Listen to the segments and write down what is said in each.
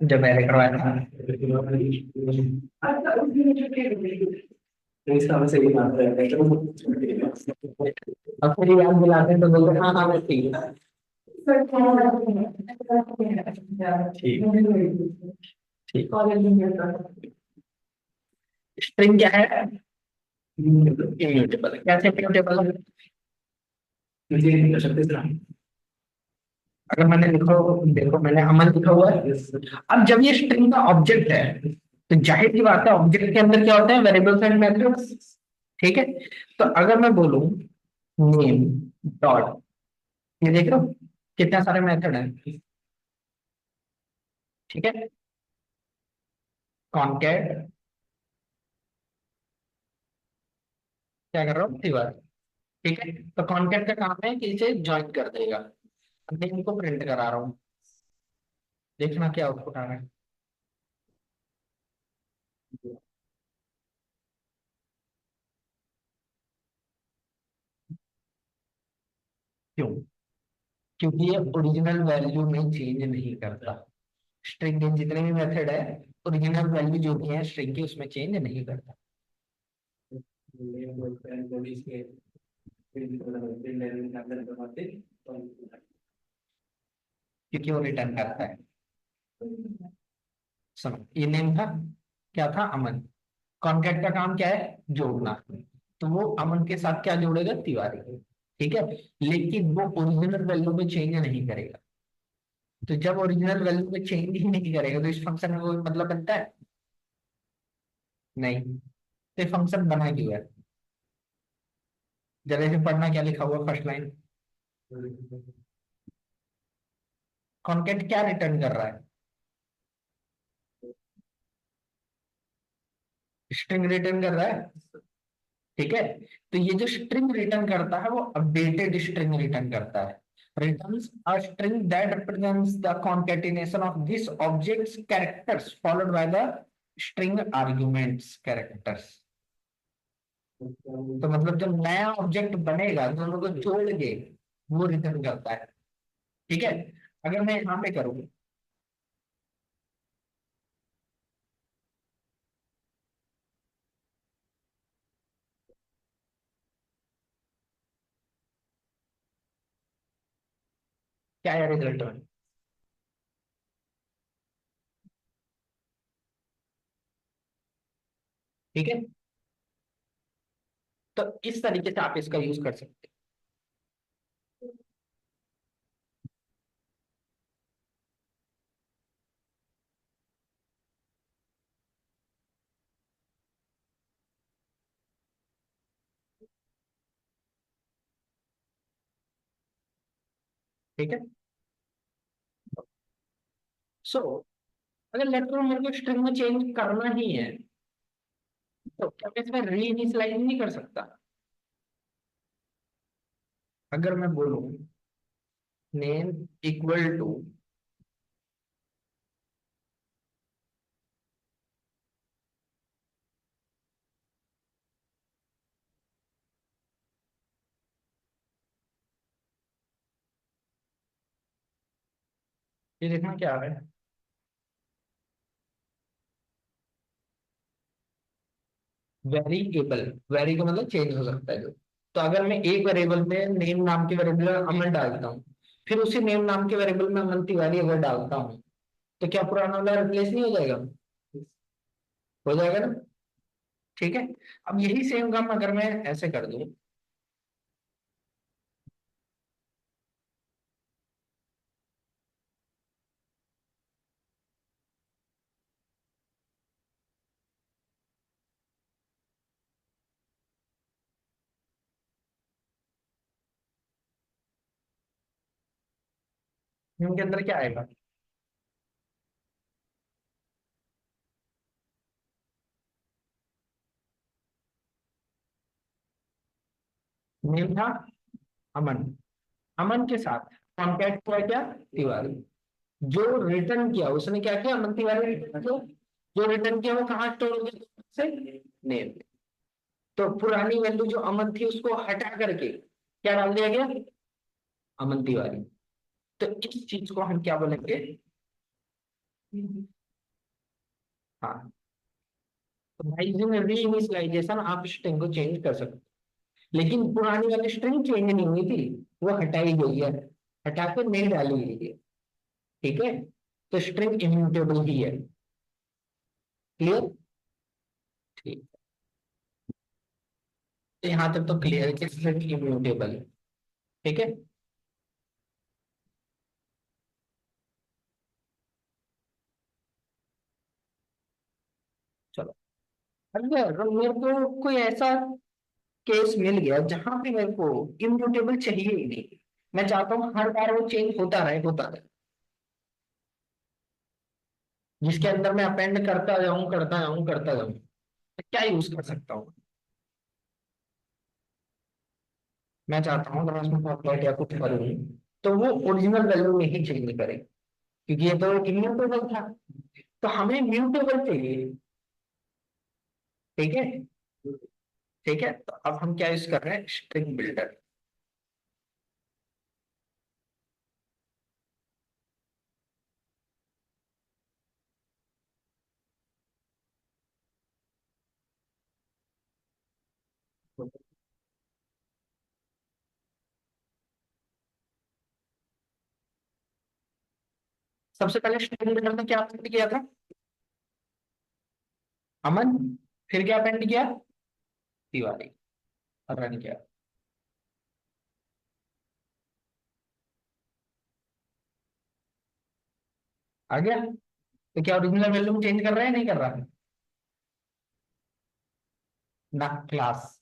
जब मैंने करवाया था तो इसका हमें सही बात है। अब फिर याद दिलाते हैं तो बोलते हैं हाँ हाँ मैं ठीक है। ठीक ठीक। स्ट्रिंग क्या है? इम्यूटेबल। कैसे इम्यूटेबल है? मुझे नहीं कर सकते इतना। अगर मैंने लिखा हो, देखो मैंने अमन लिखा हुआ है। अब जब ये स्ट्रिंग का ऑब्जेक्ट है तो जाहिर सी बात है ऑब्जेक्ट के अंदर क्या होता है, वेरिएबल्स एंड मेथड्स। ठीक है। तो अगर मैं बोलूं नेम डॉट, ये देख रहे हो कितने सारे मेथड हैं। ठीक है। कॉनकैट क्या कर रहा हूँ दीवार। ठीक है। तो कॉनकैट का काम है कि इसे ज्वाइन कर देगा। अब मैं इनको प्रिंट करा रहा हूँ, देखना क्या आउटपुट आ रहा है। क्यों? क्योंकि ये ओरिजिनल वैल्यू में चेंज नहीं करता। स्ट्रिंग के जितने भी मेथड है, ओरिजिनल वैल्यू जो भी है स्ट्रिंग की उसमें चेंज नहीं करता। क्योंकि वो रिटर्न करता है। सुनो, ये नेम था, क्या था, अमन। कॉन्कैट का काम क्या है, जोड़ना। तो वो अमन के साथ क्या जोड़ेगा, तिवारी। ठीक है। लेकिन वो ओरिजिनल वैल्यू में चेंज नहीं करेगा। तो जब ओरिजिनल वैल्यू में चेंज ही नहीं करेगा तो इस फंक्शन में वो मतलब बनता है नहीं। तो फंक्शन बना क्यों है? जरा से पढ़ना क्या लिखा हुआ फर्स्ट लाइन। कॉन्कैट क्या रिटर्न कर रहा है, स्ट्रिंग रिटर्न कर रहा है। ठीक है। तो ये जो स्ट्रिंग रिटर्न करता है वो अपडेटेड स्ट्रिंग रिटर्न करता है। returns a string that represents the concatenation of this object's characters followed by the string arguments characters। तो मतलब जब नया ऑब्जेक्ट बनेगा दोनों को जोड़ के वो रिटर्न करता है। ठीक है। अगर मैं यहाँ पे करूँ, क्या है रिजल्ट में? ठीक है। तो इस तरीके से आप इसका यूज कर सकते हैं। ठीक है। सो अगर लेट को मेरे को स्ट्रिंग में चेंज करना ही है तो क्या मैं इसमें री इनिशियलाइज नहीं कर सकता? अगर मैं बोलूं नेम इक्वल टू, ये देखना क्या है, वेरिएबल। वेरी का मतलब चेंज हो सकता है जो। तो अगर मैं एक वेरिएबल में नेम नाम के वेरिएबल में अमन डालता हूँ, फिर उसी नेम नाम के वेरिएबल में अमन तिवारी अगर डालता हूँ, तो क्या पुराना वाला रिप्लेस नहीं हो जाएगा? हो जाएगा ना। ठीक है। अब यही सेम काम अगर मैं ऐसे कर दूं, इनके अंदर क्या आएगा? नेम था अमन, अमन के साथ कॉन्टैक्ट हुआ क्या, तिवारी। जो रिटर्न किया उसने क्या किया, अमन तिवारी रिटर्न किया। जो रिटर्न किया वो कहाँ स्टोर हो गया से, नेम। तो पुरानी वैल्यू जो अमन थी उसको हटा करके क्या डाल दिया गया, अमन तिवारी। तो इस चीज को हम क्या बोलेंगे, हाँ। तो भाई री इनिशियलाइजेशन आप स्ट्रिंग को चेंज कर सकते हो। लेकिन पुरानी वाली स्ट्रिंग चेंज नहीं हुई थी, वो हटाई गई है, हटा के नई डाली गई है। ठीक है, तो स्ट्रिंग इम्यूटेबल ही है। क्लियर, ठीक। तो यहां तक तो क्लियर है कि स्ट्रिंग इम्यूटेबल है। ठीक है, चलो। अगर मेरे को कोई ऐसा केस मिल गया जहां पे मेरे को इम्यूटेबल चाहिए ही नहीं, मैं चाहता हूँ हर बार वो चेंज होता रहे, होता रहे, जिसके अंदर मैं अपेंड करता जाऊं करता जाऊं करता जाऊं, तो क्या यूज कर सकता हूँ। मैं चाहता हूँ अगर मैं उसमें पॉपलेट या कुछ करूँ तो वो ओरिजिनल वैल्यू में ही चेंज करे, क्योंकि ये तो इम्यूटेबल था। तो हमें म्यूटेबल चाहिए। ठीक है, ठीक है। तो अब हम क्या यूज कर रहे हैं, स्ट्रिंग बिल्डर। सबसे पहले स्ट्रिंग बिल्डर में क्या अपेंड किया था, अमन। फिर क्या अपेंड किया, तिवारी, और रन किया। आ गया। तो क्या ओरिजिनल वैल्यू में चेंज कर रहा है, नहीं कर रहा है ना। Class,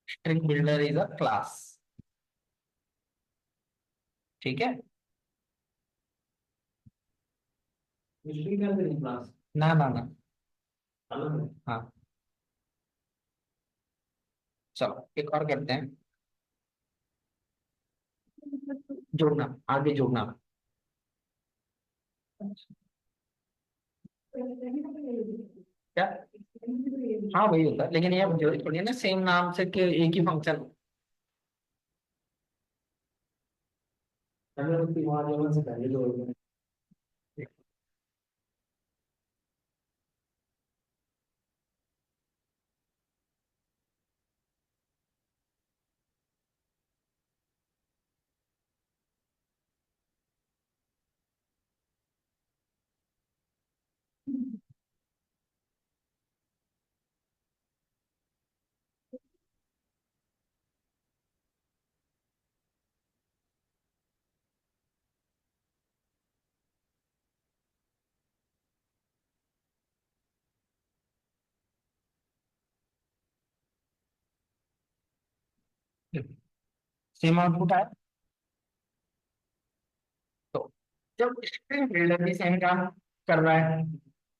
string builder is a class. ठीक है, ना ना ना, हाँ। चलो एक और करते हैं, जोड़ना, आगे जोड़ना। क्या, हाँ वही होता है, लेकिन ये जरूरी थोड़ी है ना सेम नाम से कि एक ही फंक्शन। अगर उसकी वहां जगह से पहले जोड़ दें। सेम आउटपुट आया। तो जब स्ट्रिंग बिल्डर भी सेम काम कर रहा है,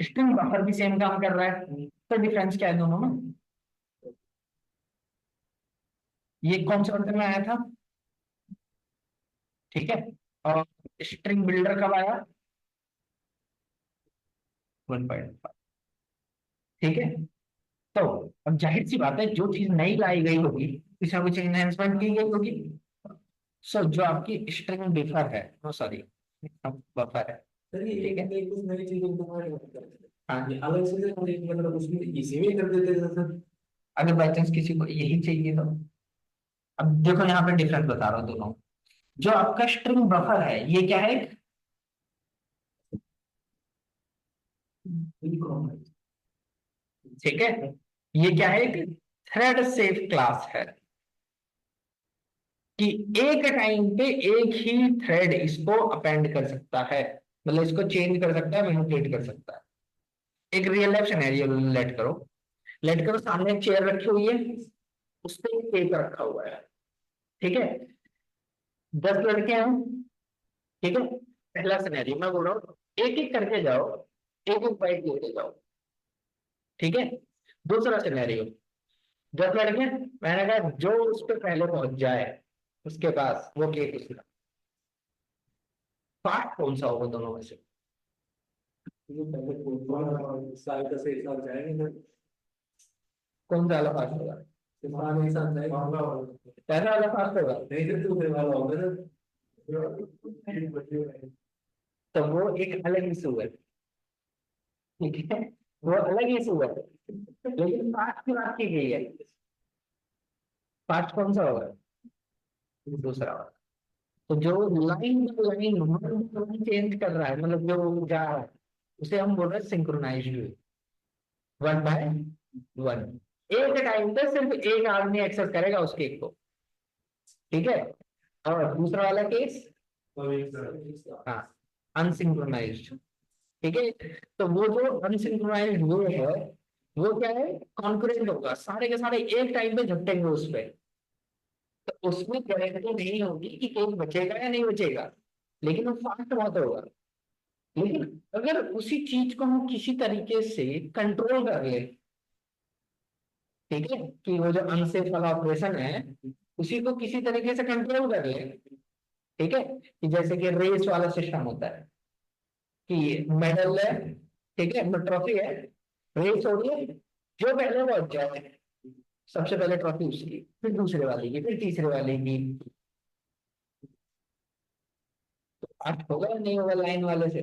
स्ट्रिंग बफर भी सेम काम कर रहा है, तो डिफरेंस क्या है दोनों में। ये कौन से ऑर्डर में आया था, ठीक है। और स्ट्रिंग बिल्डर कब आया, 1.5। ठीक है। तो अब जाहिर सी बात है जो चीज नई लाई गई होगी उसमें कुछ एनहेंसमेंट की गई होगी। सो जो आपकी स्ट्रिंग बफर है, नो सॉरी, बफर है। सर ये ठीक है, कुछ नई चीजों को हाँ जी, अलग से मतलब उसमें इसी में कर देते थे सर, अगर बाई चांस किसी को यही चाहिए तो। अब देखो यहाँ पे डिफरेंस बता रहा हूँ दोनों। जो आपका स्ट्रिंग बफर है ये क्या है, ठीक है। ये क्या है, एक थ्रेड सेफ क्लास है, कि एक टाइम पे एक ही थ्रेड इसको अपेंड कर सकता है, मतलब इसको चेंज कर सकता है, मैनिपुलेट कर सकता है। एक रियल लाइफ सिनेरियो लेट करो, लेट करो सामने एक चेयर रखी हुई है, उस पर एक केक रखा हुआ है। ठीक है, 10 लड़के हैं, ठीक है। पहला सिनेरियो मैं बोल रहा हूँ, एक एक करके जाओ, एक एक बाइट लेते जाओ। ठीक है, दूसरा सिनेरियो, 10 लड़के, मैंने कहा जो उस पे पहले पहुंच जाए उसके पास वो केक उसका। फास्ट कौन सा होगा दोनों में से? ये पहले फुटबॉल साल का से साल जाएंगे ना। कौन सा वाला फास्ट होगा? सिफान एक साथ जाएंगे पहला वाला फास्ट होगा। नहीं तो तू फिर वाला होगा ना। तो वो एक अलग इशू है, ठीक है, वो अलग इशू है, लेकिन फास्ट की बात की गई है। फास्ट कौन सा होगा? दूसरा होगा। तो जो लाइन बाय लाइन चेंज कर रहा है, मतलब जो जा रहा है, उसे हम बोल रहे हैं सिंक्रोनाइज्ड, वन बाय वन। एक टाइम पे सिर्फ एक आदमी एक्सेस करेगा उस केक को, ठीक है। और दूसरा वाला केस, हाँ, अनसिंक्रोनाइज्ड, ठीक है। तो वो जो अनसिंक्रोनाइज्ड वो है, वो क्या है, कॉन्करेंट होगा, सारे के सारे एक टाइम पे झपटेंगे उस पे। तो उसमें गारंटी नहीं होगी कि केक बचेगा या नहीं बचेगा, लेकिन वो फास्ट बहुत होगा। लेकिन अगर उसी चीज को हम किसी तरीके से कंट्रोल कर ले, ठीक है, कि वो जो अनसेफ वाला ऑपरेशन है उसी को किसी तरीके से कंट्रोल कर ले, ठीक है, कि जैसे कि रेस वाला सिस्टम होता है कि मेडल है, ठीक है, ट्रॉफी है, रेस हो रही है, जो पहले पहुंच जाए सबसे पहले ट्रॉफी उसकी, फिर दूसरे वाले की, फिर तीसरे वाले की। फास्ट होगा या नहीं होगा लाइन वाले से?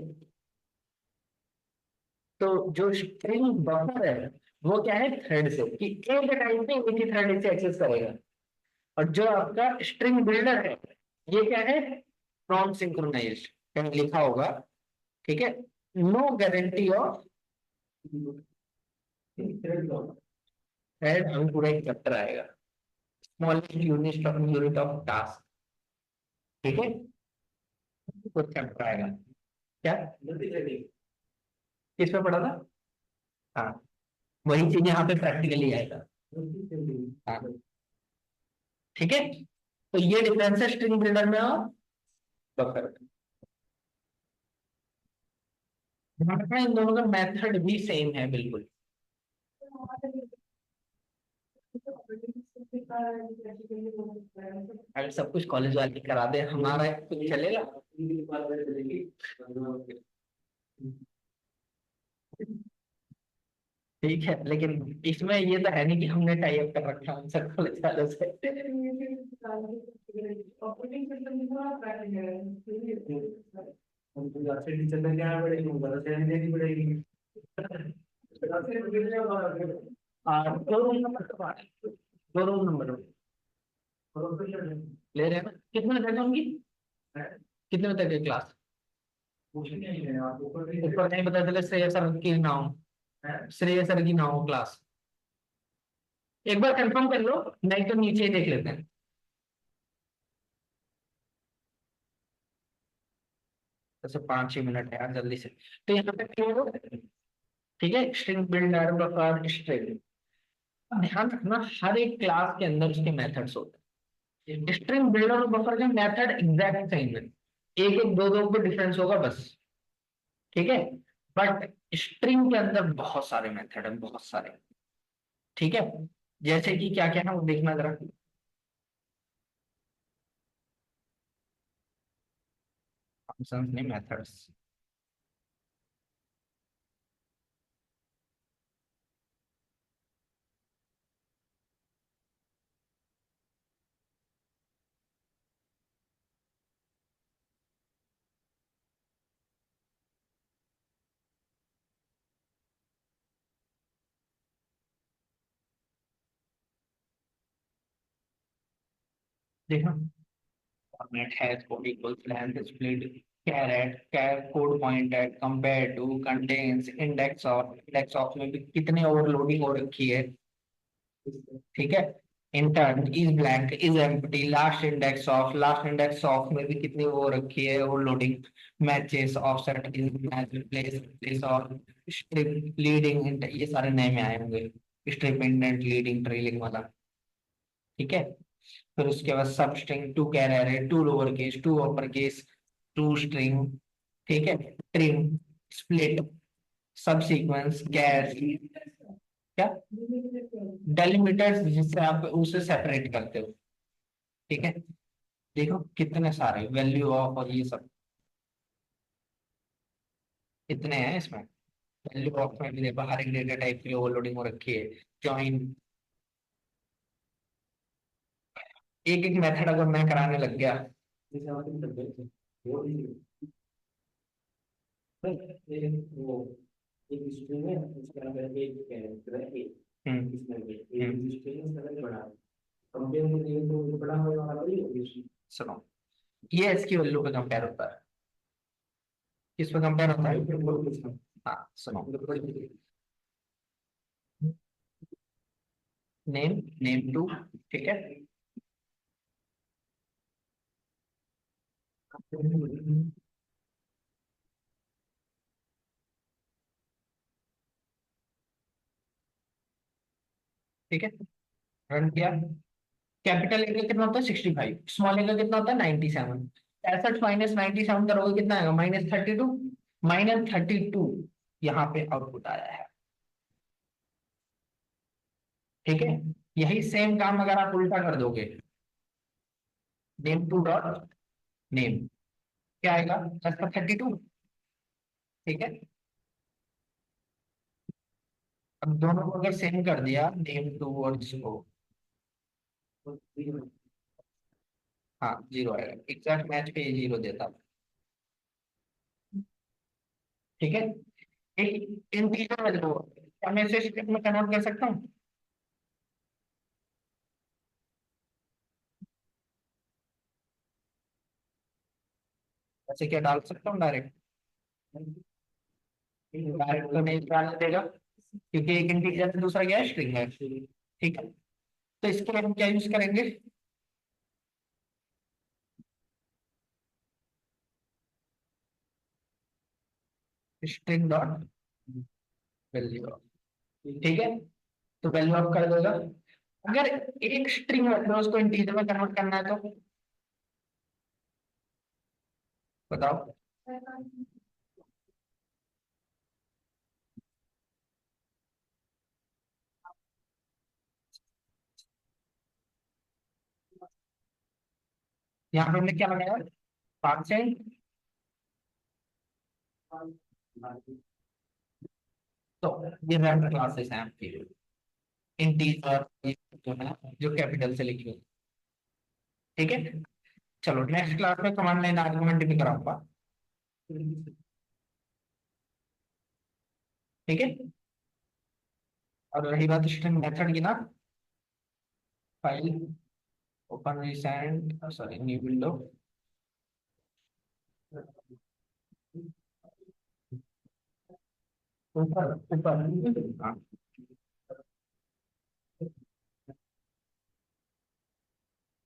तो जो स्ट्रिंग बफर है वो क्या है, थ्रेड से, कि एक टाइम पे एक ही थ्रेड से एक्सेस करेगा। और जो आपका स्ट्रिंग बिल्डर है ये क्या है, नॉन सिंक्रोनाइज्ड, कहीं लिखा होगा, ठीक है, नो गारंटी ऑफ थ्रेड। अभी पूरा एक चैप्टर आएगा, स्मॉलेस्ट यूनिट ऑफ टास्क, ठीक है, कुछ चैप्टर आएगा। क्या किस पे पढ़ा था? हाँ, वही चीज यहाँ पे प्रैक्टिकली आएगा। हाँ, ठीक है। तो ये डिफरेंस है स्ट्रिंग बिल्डर में और बफर में। ध्यान रखना इन दोनों का मेथड भी सेम है बिल्कुल। अगर सब कुछ कॉलेज वाले करा दे हमारा कुछ चलेगा? ठीक है, लेकिन इसमें ये तो है नहीं कि हमने टाई अप कर रखा है उन सब कॉलेज वालों से। हमको घर से टीचर लेके आना पड़ेगी, हमको घर से देनी पड़ेगी। दो रूम नंबर कब, दो रूम नंबर ले रहे हैं ना? कितने बजे तक है उनकी, कितने बजे तक है क्लास? ऊपर नहीं पता चले श्रेय सर की ना हो, श्रेय सर की ना हो क्लास। एक बार कंफर्म कर लो, नहीं तो नीचे ही देख लेते हैं। ऐसे 5 ही मिनट है यार, जल्दी से। तो यहाँ पे क्लियर हो, ठीक है, स्ट्रिंग बिल्डर बफर स्ट्रिंग। ध्यान रखना हर एक क्लास के अंदर उसके मेथड्स होते हैं। स्ट्रिंग बिल्डर और बफर का मेथड एग्जैक्ट सेम है, एक एक दो दो पे डिफरेंस होगा बस, ठीक है। बट स्ट्रिंग के अंदर बहुत सारे मेथड है, बहुत सारे, ठीक है। जैसे कि क्या क्या है वो देखना जरा, फंक्शंस नहीं, मेथड्स। देखो, format has code equals length split caret char code pointed compare to contains index of में भी कितने ओवरलोडिंग हो रखी है, ठीक है। Inter is blank is empty last index of में भी कितनी वो हो रखी है overloading. Matches offset is match place place और स्ट्रिप लीडिंग, ये सारे नए में आए होंगे, स्ट्रिप इंडेंट लीडिंग ट्रेलिंग वाला, ठीक है। फिर उसके बाद सब स्ट्रिंग, टू कैरियर है, to lower case, to upper case, to string, ठीक है, trim, split, subsequence, char, क्या डेलिमिटर्स जिससे आप उसे सेपरेट करते हो। ठीक है, देखो कितने सारे वैल्यू ऑफ और ये सब कितने हैं इसमें। वैल्यू ऑफ में भी देखो हर एक डेटा टाइप की ओवरलोडिंग हो रखी है। जॉइन, एक एक मेथड अगर मैं कराने लग गया। जैसे आप इन करते हैं वो वो एक स्ट्रिंग है उसके अंदर एक कैरेक्टर है एक हम्म इसमें एक हम्म स्ट्रिंग है इसका बड़ा कंपेयर करेंगे तो बड़ा होने वाला वही होगी। सुनो, ये इसकी वैल्यू पे कंपेयर होता है। किस पे कंपेयर होता है? हाँ सुनो, नेम, नेम टू, ठीक है। ठीक है, रन किया। कैपिटल ए का कितना होता है 65, स्मॉल ए का कितना होता है 97। 65 माइनस 97 करोगे कितना आएगा? -32। -32 यहाँ पे आउटपुट आया है। ठीक है, यही सेम काम अगर आप उल्टा कर दोगे, नेम टू डॉट नेम, क्या आएगा? +32। ठीक है, अब दोनों को अगर सेम कर दिया नेम टू और जिसको, हाँ 0 आएगा, एग्जैक्ट मैच पे 0 देता। ठीक है, एक इंटीजर में देखो, क्या मैं इसे स्ट्रिंग में कन्वर्ट कर सकता हूँ? ऐसे क्या डाल सकता हूँ डायरेक्ट? डायरेक्ट तो नहीं डालने देगा, क्योंकि एक इंटीजर से दूसरा क्या है? स्ट्रिंग है। ठीक है, तो इसके लिए हम क्या यूज करेंगे? String dot value. ठीक है, तो वैल्यू आप कर देगा। अगर एक स्ट्रिंग रख लो उसको इंटीजर में कन्वर्ट करना है तो बताओ। यहाँ पे हमने क्या लगाया? 5 से। तो ये वेक्टर क्लासेस हैं आपकी, इंटीजर जो है जो कैपिटल से लिखी हुई। ठीक है, चलो नेक्स्ट क्लास में कमांड लाइन आर्गुमेंट भी कराऊंगा। ठीक है, और रही बात स्ट्रिंग मेथड की ना, file open recent sorry new window. ऊपर ऊपर, हाँ।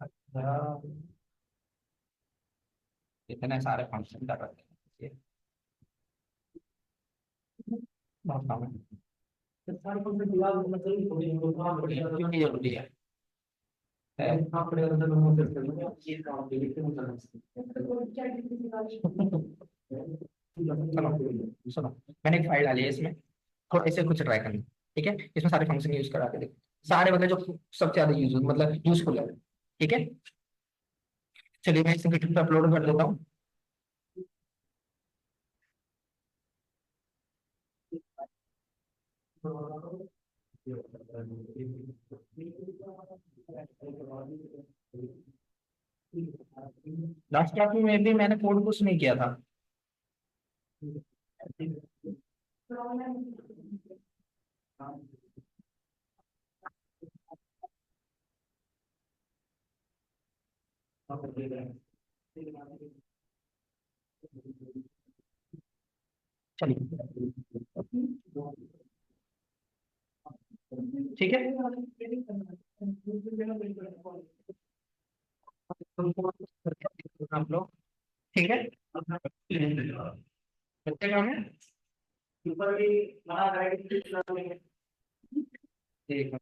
अच्छा, इतने सारे फंक्शन कर रखे हैं ये, बहुत काम है। सारे फंक्शन दिमाग में मतलब क्यों नहीं जरूरी है? हाँ पड़ेगा तो हम कर सकते हैं ये काम के लिए क्यों करना चलो सुनो, मैंने एक फाइल डाली है इसमें, थोड़ा इसे कुछ ट्राई करना। ठीक है, इसमें सारे फंक्शन यूज करा के देखो, सारे मतलब जो सबसे ज्यादा यूज मतलब यूजफुल है। ठीक है, चलिए मैं इसे गिटहब पे अपलोड कर देता हूँ। लास्ट क्लास में भी मैंने कोड कुछ नहीं किया था। चलिए, ठीक है, आप लोग, ठीक है, मिलते हैं हमें। ऊपर भी बना है ठीक है।